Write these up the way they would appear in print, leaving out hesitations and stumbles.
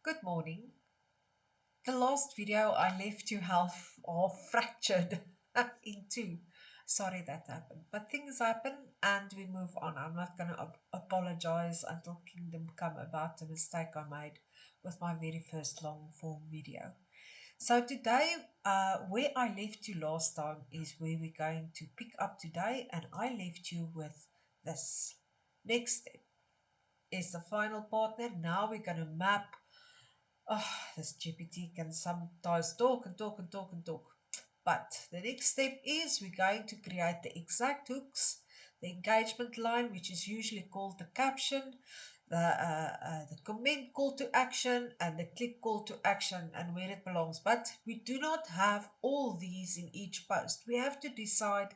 Good morning. The last video I left you half fractured in two. Sorry that happened. But things happen and we move on. I'm not going to apologize until kingdom come about the mistake I made with my very first long form video. So today, where I left you last time is where we're going to pick up today, and I left you with this. Next step is the final partner. Now we're going to map. Oh, this GPT can sometimes talk and talk and talk and talk. But the next step is we're going to create the exact hooks, the engagement line, which is usually called the caption, the comment call to action, and the click call to action and where it belongs. But we do not have all these in each post. We have to decide,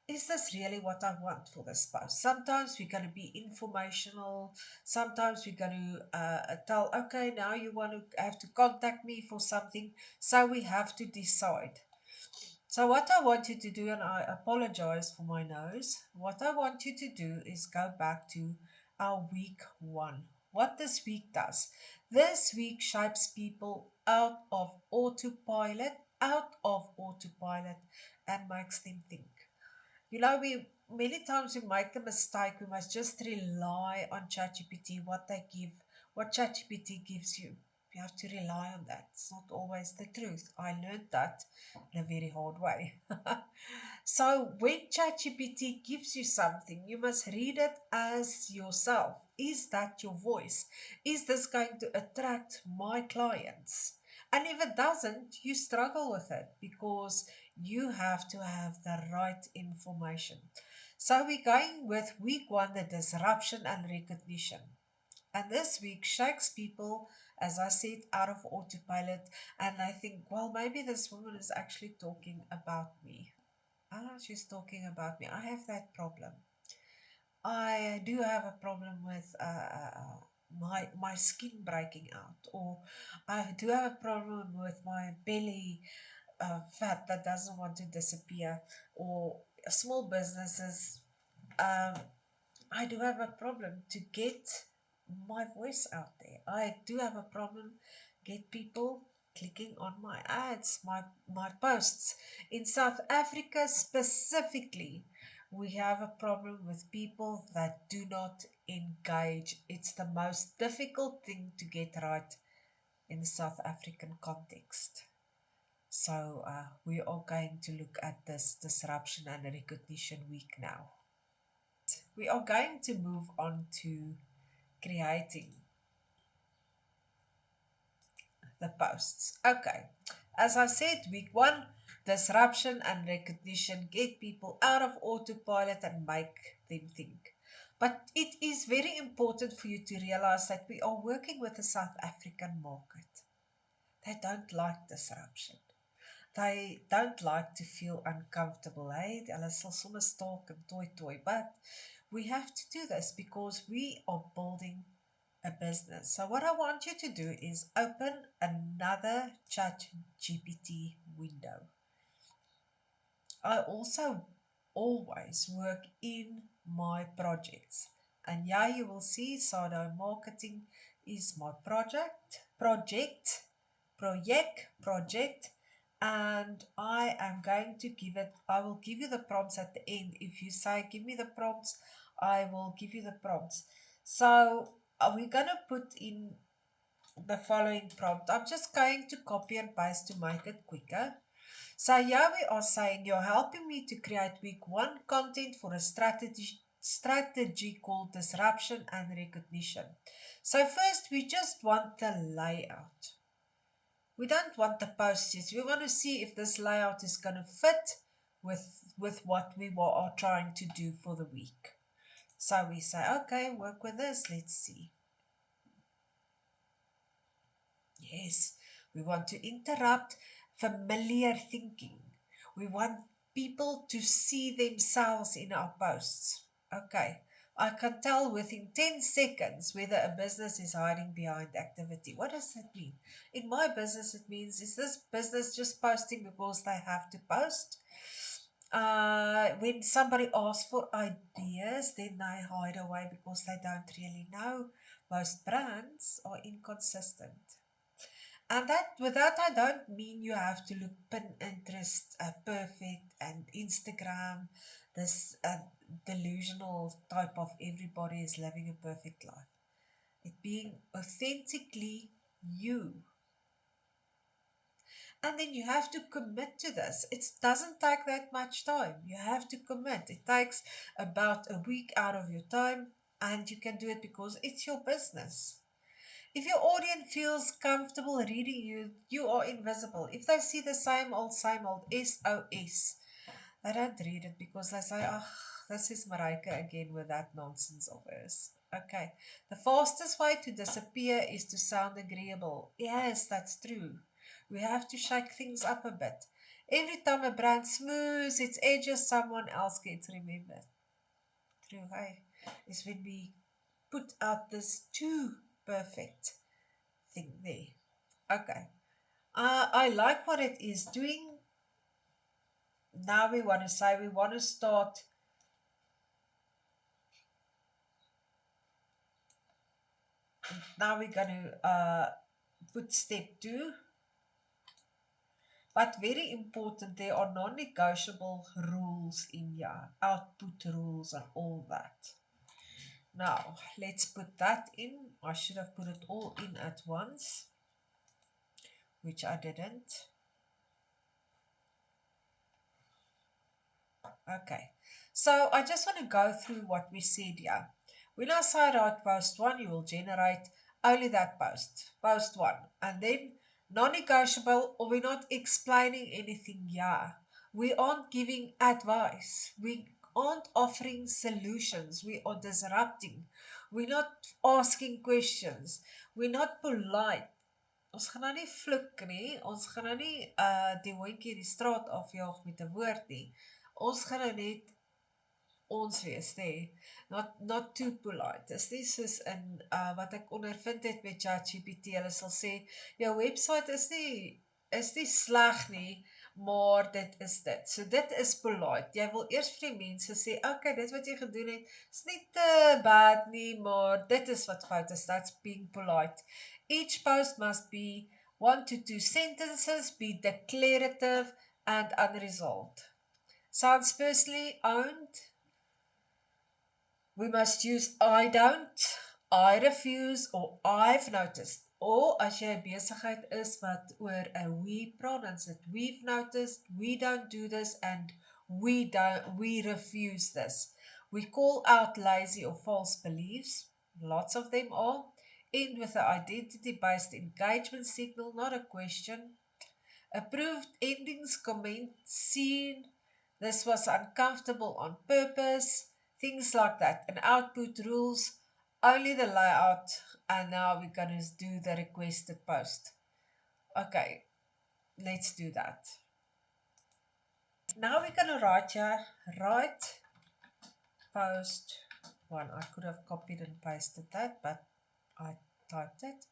is this really what I want for this post? Sometimes we're going to be informational. Sometimes we're going to tell, okay, now you want to have to contact me for something. So we have to decide. So what I want you to do, and I apologize for my nose, what I want you to do is go back to our week one. What this week does. This week shapes people out of autopilot, and makes them think. We many times we make the mistake. We must just rely on ChatGPT, what ChatGPT gives you. You have to rely on that. It's not always the truth. I learned that in a very hard way. So when ChatGPT gives you something, you must read it as yourself. Is that your voice? Is this going to attract my clients? And if it doesn't, you struggle with it because you have to have the right information. So we're going with week one, the disruption and recognition. And this week shakes people, as I said, out of autopilot. And I think, well, maybe this woman is actually talking about me. Ah, she's talking about me. I have that problem. I do have a problem with my skin breaking out, or I do have a problem with my belly fat that doesn't want to disappear, or small businesses. Um, I do have a problem to get my voice out there. I do have a problem get people clicking on my ads, my posts. In South Africa specifically, we have a problem with people that do not engage. It's the most difficult thing to get right in the South African context. So we are going to look at this disruption and recognition week now. We are going to move on to creating the posts. Okay. As I said, week one, disruption and recognition, get people out of autopilot and make them think. But it is very important for you to realize that we are working with the South African market. They don't like disruption. They don't like to feel uncomfortable. Hey, hulle sal sommer stalk and toy. But we have to do this because we are building a business. So what I want you to do is open another chat GPT window. I also always work in my projects. And yeah, you will see Sado Marketing is my project, and I will give you the prompts at the end. If you say, give me the prompts, I will give you the prompts. So we're going to put in the following prompt. I'm just going to copy and paste to make it quicker. So here we are saying you're helping me to create week one content for a strategy called disruption and recognition. So first we just want the layout. We don't want the posters. We want to see if this layout is going to fit with what we are trying to do for the week. So we say, okay, work with this. Let's see. Yes, we want to interrupt familiar thinking. We want people to see themselves in our posts. Okay, I can tell within 10 seconds whether a business is hiding behind activity. What does that mean? In my business, it means, is this business just posting because they have to post? When somebody asks for ideas, then they hide away because they don't really know. Most brands are inconsistent. And that, with that, I don't mean you have to look Pinterest perfect and Instagram, this delusional type of everybody is living a perfect life. It being authentically you. And then you have to commit to this. It doesn't take that much time. You have to commit. It takes about a week out of your time, and you can do it because it's your business. If your audience feels comfortable reading you, you are invisible. If they see the same old SOS, they don't read it because they say, oh, this is Marika again with that nonsense of hers. Okay. The fastest way to disappear is to sound agreeable. Yes, that's true. We have to shake things up a bit. Every time a brand smooths its edges, someone else gets remembered. True, hey? Is when we put out this too perfect thing there. Okay. I like what it is doing. Now we want to say we want to start. Now we're going to put step two. But very important, there are non-negotiable rules in here, output rules and all that. Now, let's put that in. I should have put it all in at once, which I didn't. Okay, so I just want to go through what we said here. When I say write post one, you will generate only that post, post one, and then non-negotiable, or we're not explaining anything here. We aren't giving advice. We aren't offering solutions. We are disrupting. We're not asking questions. We're not polite. Ons gaan nou nie vloek nie. Ons gaan nou nie die hondjie die straat afjaag met 'n woord nie. Ons gaan nou net ons wees, nê. Not too polite. Dis nie soos in wat ek ondervind het met ChatGPT. Hulle sal sê jou webwerf is nie sleg nie, maar dit is dit. So dit is polite. Jy wil eers vir die mense sê, okay, dit wat jy gedoen het, is nie te bad nie, maar dit is wat fout is. That's being polite. Each post must be 1 to 2 sentences, be declarative and unresolved. Sounds personally owned. We must use I don't, I refuse, or I've noticed. Or as jy 'n besigheid is wat oor 'n we praat, dan sit we've noticed, we don't do this, and we refuse this. We call out lazy or false beliefs. Lots of them are. End with an identity-based engagement signal, not a question. Approved endings, comment, seen, this was uncomfortable on purpose, things like that. And output rules, only the layout, and now we're going to do the requested post. Okay, let's do that. Now we're going to write here, write post one. I could have copied and pasted that, but I typed it.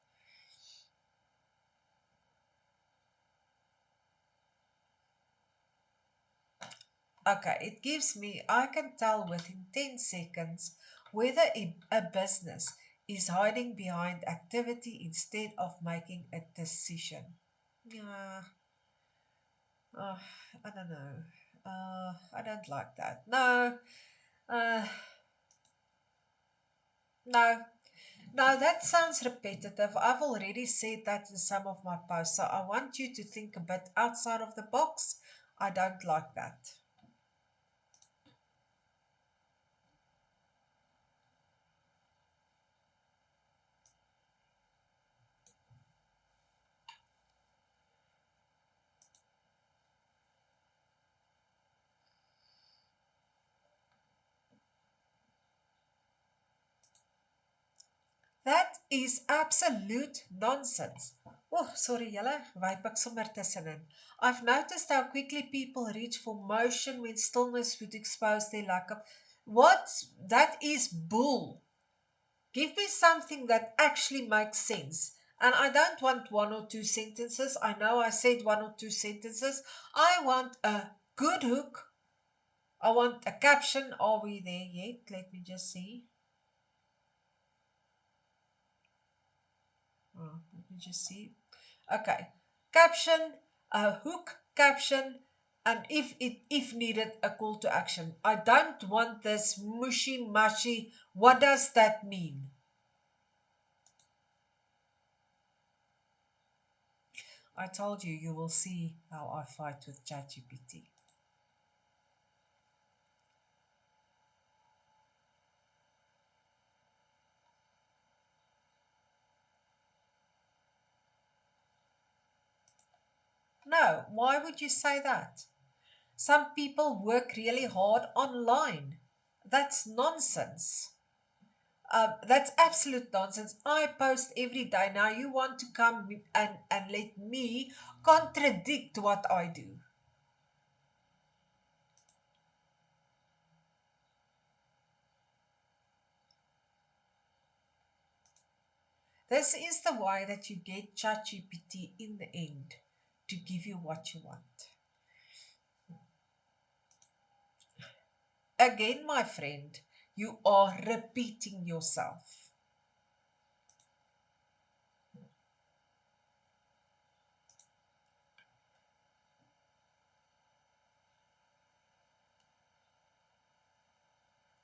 Okay, it gives me, I can tell within 10 seconds whether a business is hiding behind activity instead of making a decision. Yeah, I don't know. I don't like that. No, uh, no, no, that sounds repetitive. I've already said that in some of my posts, so I want you to think a bit outside of the box. I don't like that. That is absolute nonsense. Oh, sorry, julle, wyp ek sommer tussenin. I've noticed how quickly people reach for motion when stillness would expose their lack of. What? That is bull. Give me something that actually makes sense. And I don't want 1 or 2 sentences. I know I said 1 or 2 sentences. I want a good hook. I want a caption. Are we there yet? Let me just see. Let me just see. Okay. Caption, a hook caption, and if needed, a call to action. I don't want this mushy mushy. What does that mean? I told you, you will see how I fight with ChatGPT. No, why would you say that? Some people work really hard online. That's nonsense. That's absolute nonsense. I post every day. Now you want to come and let me contradict what I do. This is the way that you get ChatGPT in the end to give you what you want. Again, my friend, you are repeating yourself.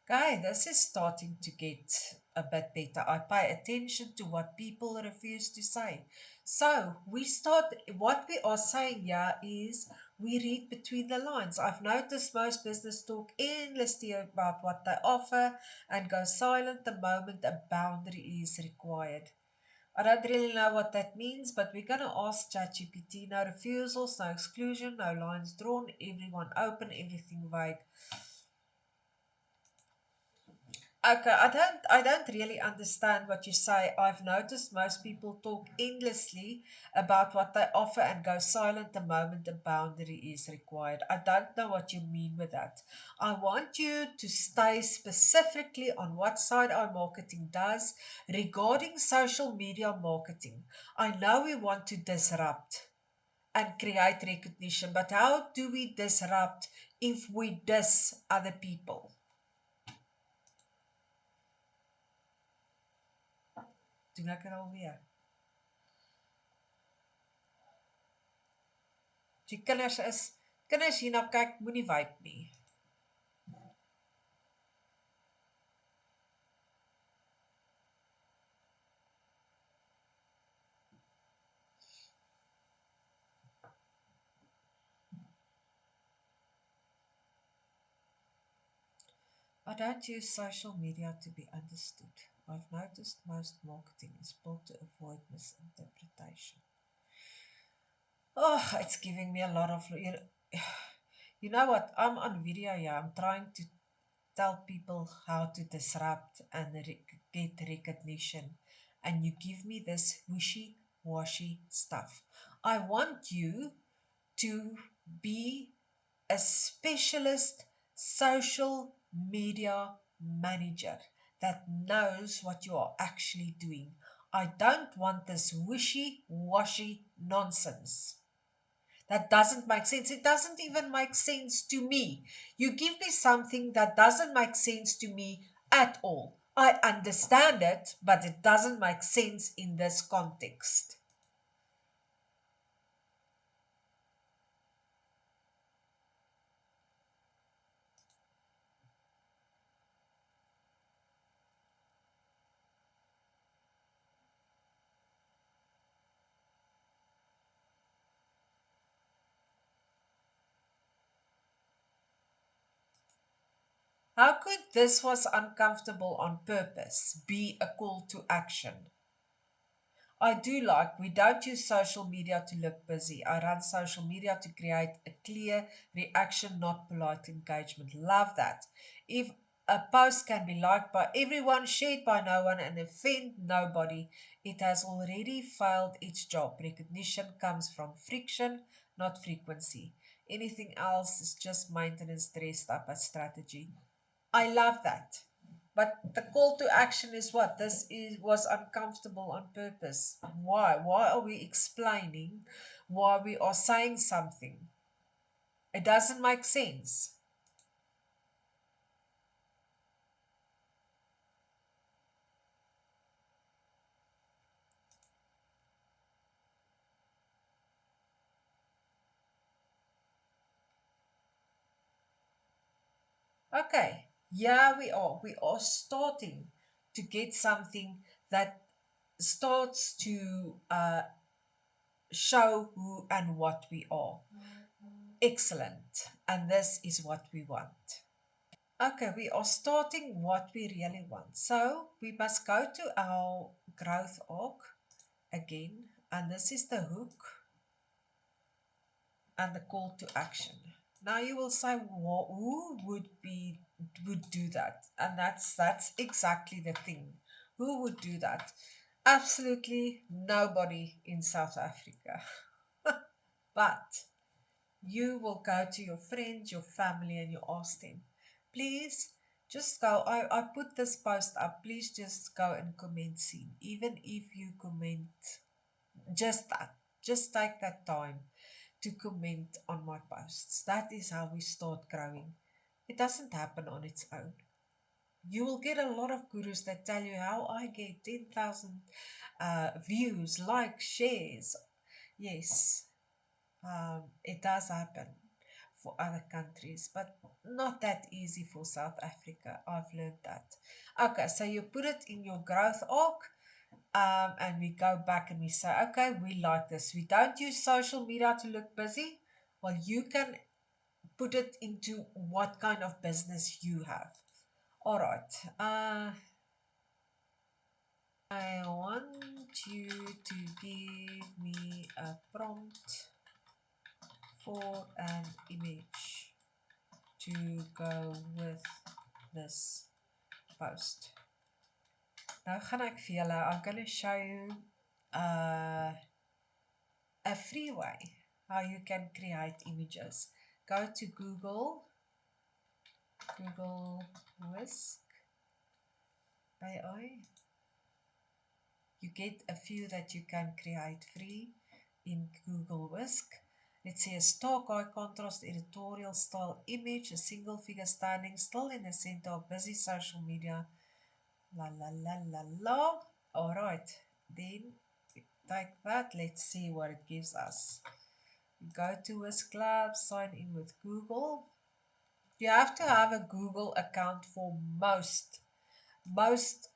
Guy, this is starting to get a bit better. I pay attention to what people refuse to say. So what we are saying here is we read between the lines. I've noticed most business talk endlessly about what they offer and go silent the moment a boundary is required. I don't really know what that means, but we're going to ask ChatGPT. No refusals, no exclusion, no lines drawn, everyone open, everything vague. Okay, I don't really understand what you say. I've noticed most people talk endlessly about what they offer and go silent the moment a boundary is required. I don't know what you mean with that. I want you to stay specifically on what Side Eye Marketing does regarding social media marketing. I know we want to disrupt and create recognition, but how do we disrupt if we diss other people? Doen ek dit alweer. Die kinders hierna kyk, moenie wyk nie. I don't use social media to be understood. I've noticed most marketing is built to avoid misinterpretation. Oh, it's giving me a lot of you know what? I'm on video here. I'm trying to tell people how to disrupt and get recognition, and you give me this wishy washy stuff. I want you to be a specialist social media manager that knows what you are actually doing. I don't want this wishy washy nonsense. That doesn't make sense. It doesn't even make sense to me. You give me something that doesn't make sense to me at all. I understand it, but it doesn't make sense in this context. How could this was uncomfortable on purpose be a call to action? I do like, we don't use social media to look busy. I run social media to create a clear reaction, not polite engagement. Love that. If a post can be liked by everyone, shared by no one, and offend nobody, it has already failed its job. Recognition comes from friction, not frequency. Anything else is just maintenance dressed up as strategy. I love that. But the call to action is what? This is was uncomfortable on purpose. Why? Why are we explaining why we are saying something? It doesn't make sense. Okay, yeah, we are. We are starting to get something that starts to show who and what we are. Excellent. And this is what we want. Okay, we are starting what we really want. So we must go to our growth arc again, and this is the hook and the call to action. Now you will say, who would do that? And that's exactly the thing. Who would do that? Absolutely nobody in South Africa. But you will go to your friends, your family, and you ask them, please just go. I put this post up. Please just go and comment scene. Even if you comment just that, just take that time to comment on my posts. That is how we start growing. It doesn't happen on its own. You will get a lot of gurus that tell you how I get 10,000 views, likes, shares. Yes, it does happen for other countries, but not that easy for South Africa. I've learned that. Okay, so you put it in your growth arc, and we go back and we say, okay, we like this. We don't use social media to look busy. Well, you can put it into what kind of business you have. All right. I want you to give me a prompt for an image to go with this post. Nou gaan ek vir julle, I'm going to show you uh, a free way how you can create images. Go to Google Whisk AI. You get a few that you can create free in Google Whisk. Let's say a stark high contrast editorial style image, a single figure standing still in the center of busy social media. La la la la la. All right, then take that. Let's see what it gives us. Go to Whisk Lab, sign in with Google. You have to have a Google account for most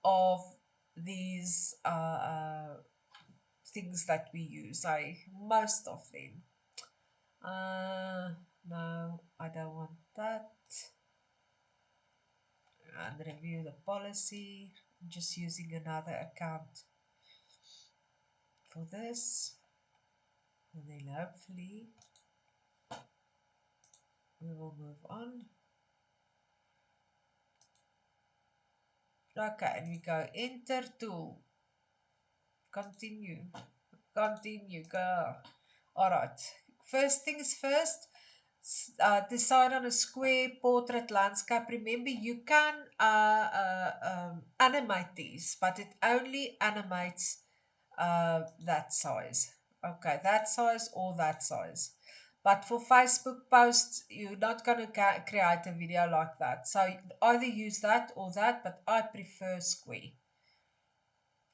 of these things that we use. Most of them. No, I don't want that. And review the policy. I'm just using another account for this. And then hopefully we will move on. Okay, and we go enter tool. Continue. Continue. Go. All right. First things first. Decide on a square portrait landscape. Remember, you can animate these, but it only animates that size. Okay, that size or that size. But for Facebook posts, you're not going to create a video like that. So either use that or that, but I prefer square.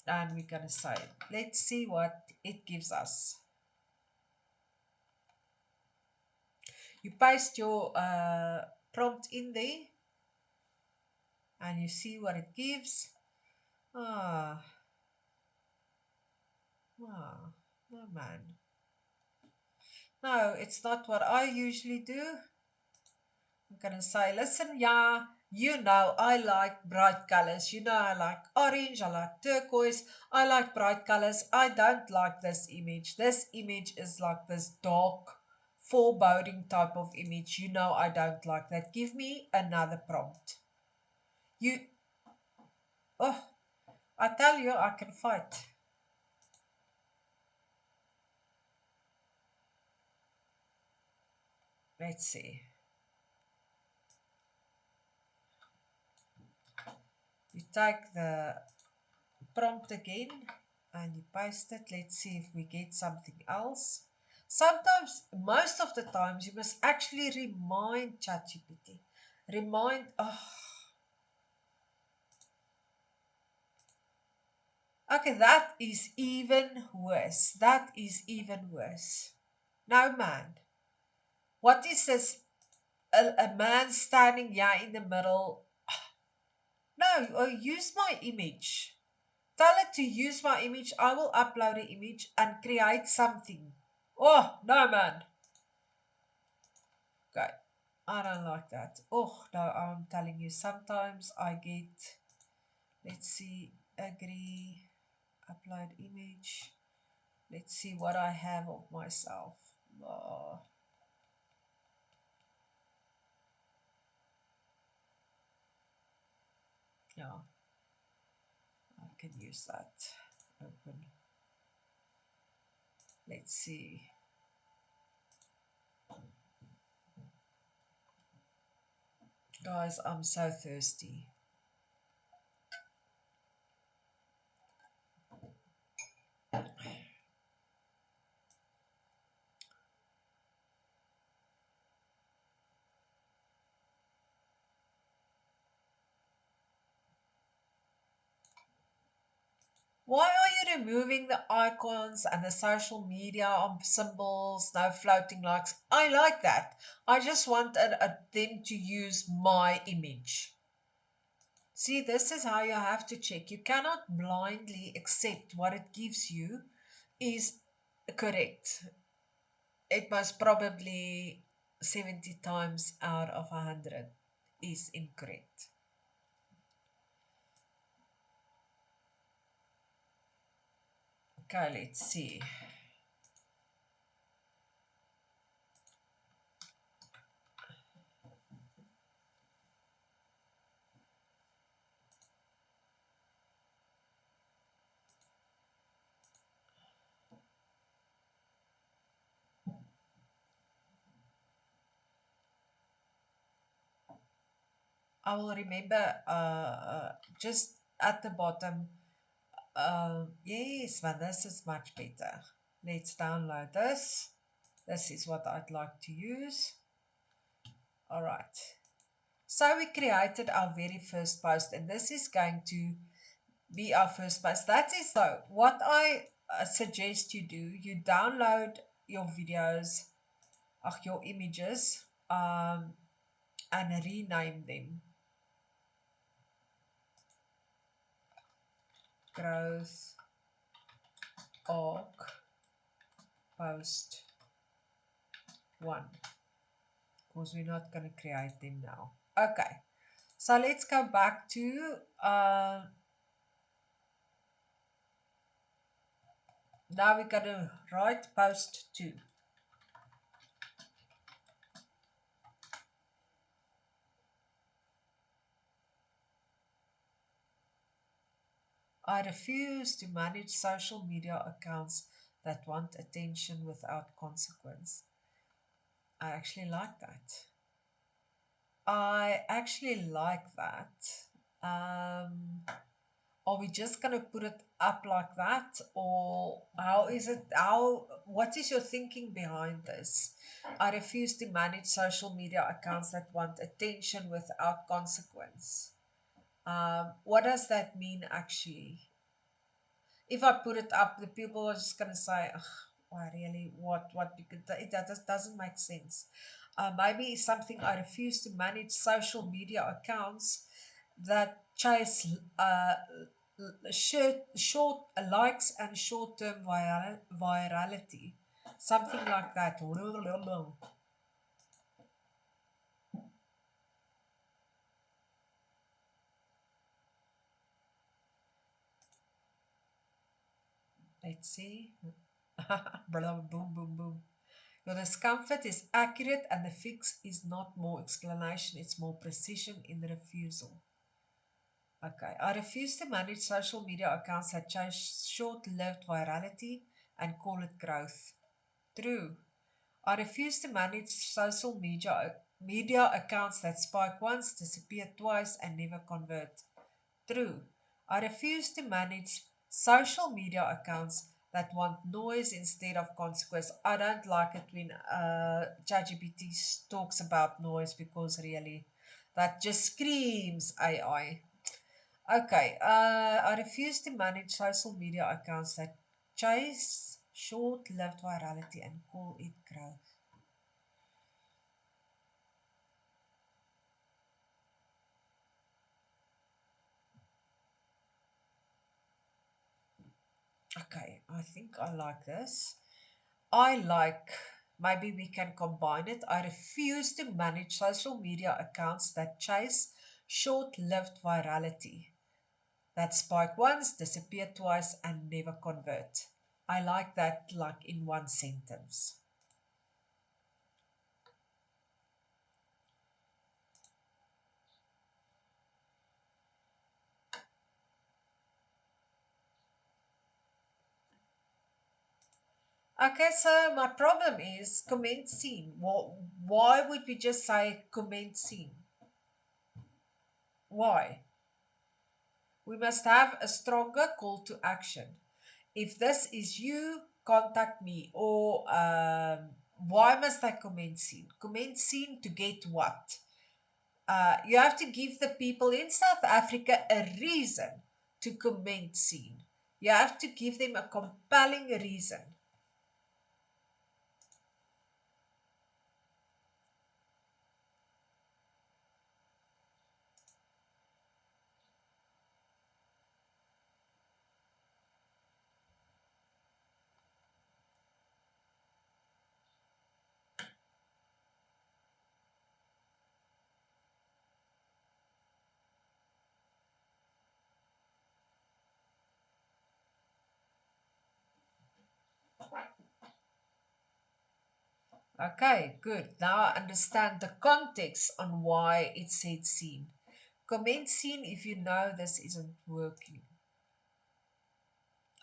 And we're going to say, let's see what it gives us. You paste your prompt in there and you see what it gives. Ah, no man. No, it's not what I usually do. I'm gonna say, listen, yeah, you know I like bright colors. You know I like orange, I like turquoise, I like bright colors. I don't like this image. This image is like this dark, foreboding type of image. You know I don't like that. Give me another prompt. You, oh, I tell you, I can fight. Let's see. You take the prompt again and you paste it. Let's see if we get something else. Sometimes, most of the times, you must actually remind ChatGPT. Remind, oh, okay, that is even worse. That is even worse. Now, man, what is this? a man standing here in the middle. No, use my image. Tell it to use my image. I will upload an image and create something. Oh, no, man. Okay. I don't like that. Oh, no, I'm telling you, sometimes I get, let's see, agree, upload image. Let's see what I have of myself. Oh, yeah, I can use that. Open. Let's see. Guys, I'm so thirsty. Why are you removing the icons and the social media symbols, no floating likes? I like that. I just want them to use my image. See, this is how you have to check. You cannot blindly accept what it gives you is correct. It must probably 70 times out of 100 is incorrect. Okay, let's see. I will remember just at the bottom. Yes, but this is much better. Let's download this. This is what I'd like to use. All right. So we created our very first post, and this is going to be our first post. That is so. What I suggest you do, you download your videos, your images, and rename them. Growth arc post one, because we're not going to create them now. Okay, so let's go back to now we're going to write post two. I refuse to manage social media accounts that want attention without consequence. I actually like that. I actually like that. Um, are we just gonna put it up like that, or how is it? How? What is your thinking behind this? I refuse to manage social media accounts that want attention without consequence. What does that mean actually? If I put it up, the people are just gonna say, "Ugh, why really? What?" Because that just doesn't make sense. Maybe it's something I refuse to manage social media accounts that chase short likes and short-term virality, something like that. Let's see. Boom, boom, boom. Your discomfort is accurate, and the fix is not more explanation, it's more precision in the refusal. Okay, I refuse to manage social media accounts that chase short lived virality and call it growth. True. I refuse to manage social media accounts that spike once, disappear twice, and never convert. True. I refuse to manage social media accounts that want noise instead of consequence. I don't like it when ChatGPT talks about noise because really that just screams AI. Okay, I refuse to manage social media accounts that chase short-lived virality and call it growth. Okay, I think I like this. I like, maybe we can combine it. I refuse to manage social media accounts that chase short lived virality, that spike once, disappear twice, and never convert. I like that, like in one sentence. Okay, so my problem is comment seen. Why would we just say comment seen? Why? We must have a stronger call to action. If this is you, contact me. Or why must I comment seen? Comment seen to get what? You have to give the people in South Africa a reason to comment seen. You have to give them a compelling reason. Okay, good. Now I understand the context on why it said seen. Comment seen if you know this isn't working.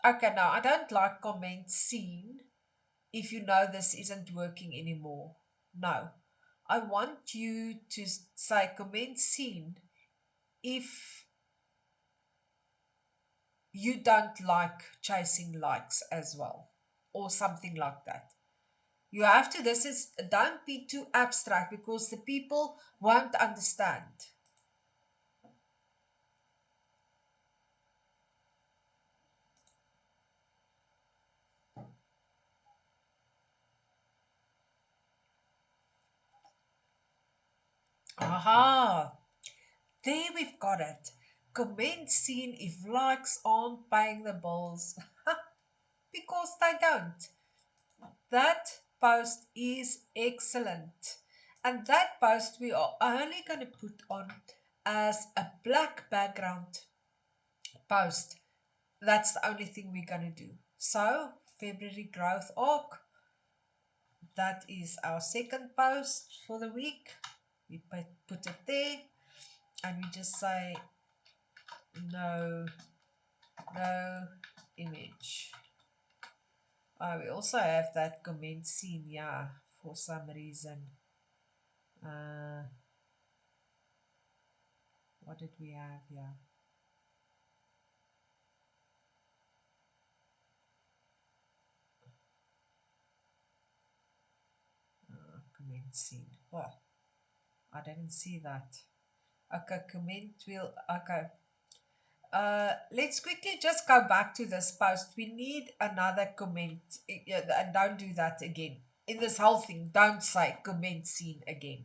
Okay, now I don't like comment seen if you know this isn't working anymore. No. I want you to say comment seen if you don't like chasing likes as well, or something like that. You have to, this is, don't be too abstract because the people won't understand. Aha, there we've got it. Comment seen if likes aren't paying the bills. Because they don't. That post is excellent. And that post we are only going to put on as a black background post. That's the only thing we're going to do. So, February growth arc, that is our second post for the week. We put it there and we just say no, no image. We also have that comment seen, yeah, for some reason. Uh, what did we have here? Comment seen. Well, I didn't see that. Okay, comment will. Okay. Let's quickly just go back to this post. We need another comment. Yeah, and don't do that again. In this whole thing, don't say comment seen again.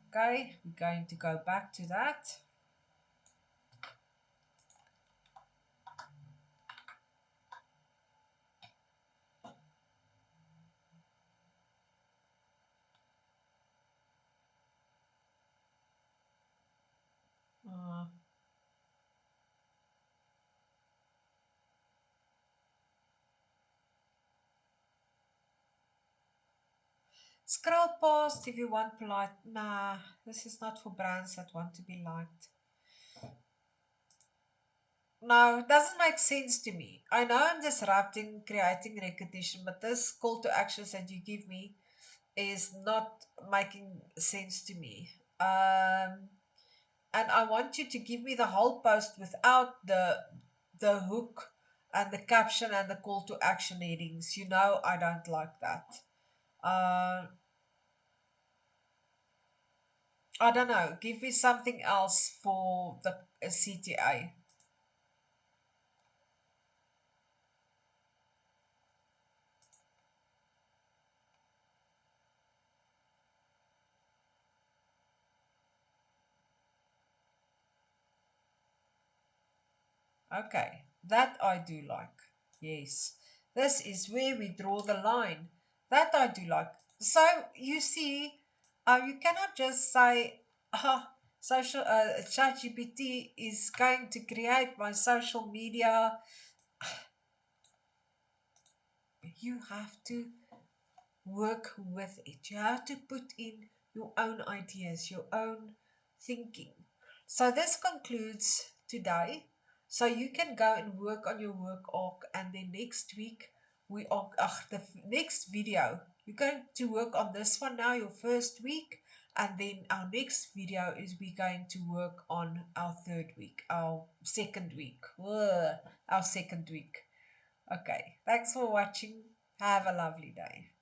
Okay, we're going to go back to that. Uh, Scroll past if you want polite. Nah, this is not for brands that want to be liked. No, it doesn't make sense to me. I know I'm disrupting, creating recognition, but this call to actions that you give me is not making sense to me. And I want you to give me the whole post without the hook and the caption and the call to action headings. You know I don't like that. Uh, I don't know. Give me something else for the CTA. Okay, that I do like. Yes, this is where we draw the line. That I do like. So you see, you cannot just say, social ChatGPT is going to create my social media. You have to work with it. You have to put in your own ideas, your own thinking. So this concludes today. So you can go and work on your work arc, and then next week we are next video. You're going to work on this one now, your first week, and then our next video is we're going to work on our third week, our second week. Our second week. Okay. Thanks for watching. Have a lovely day.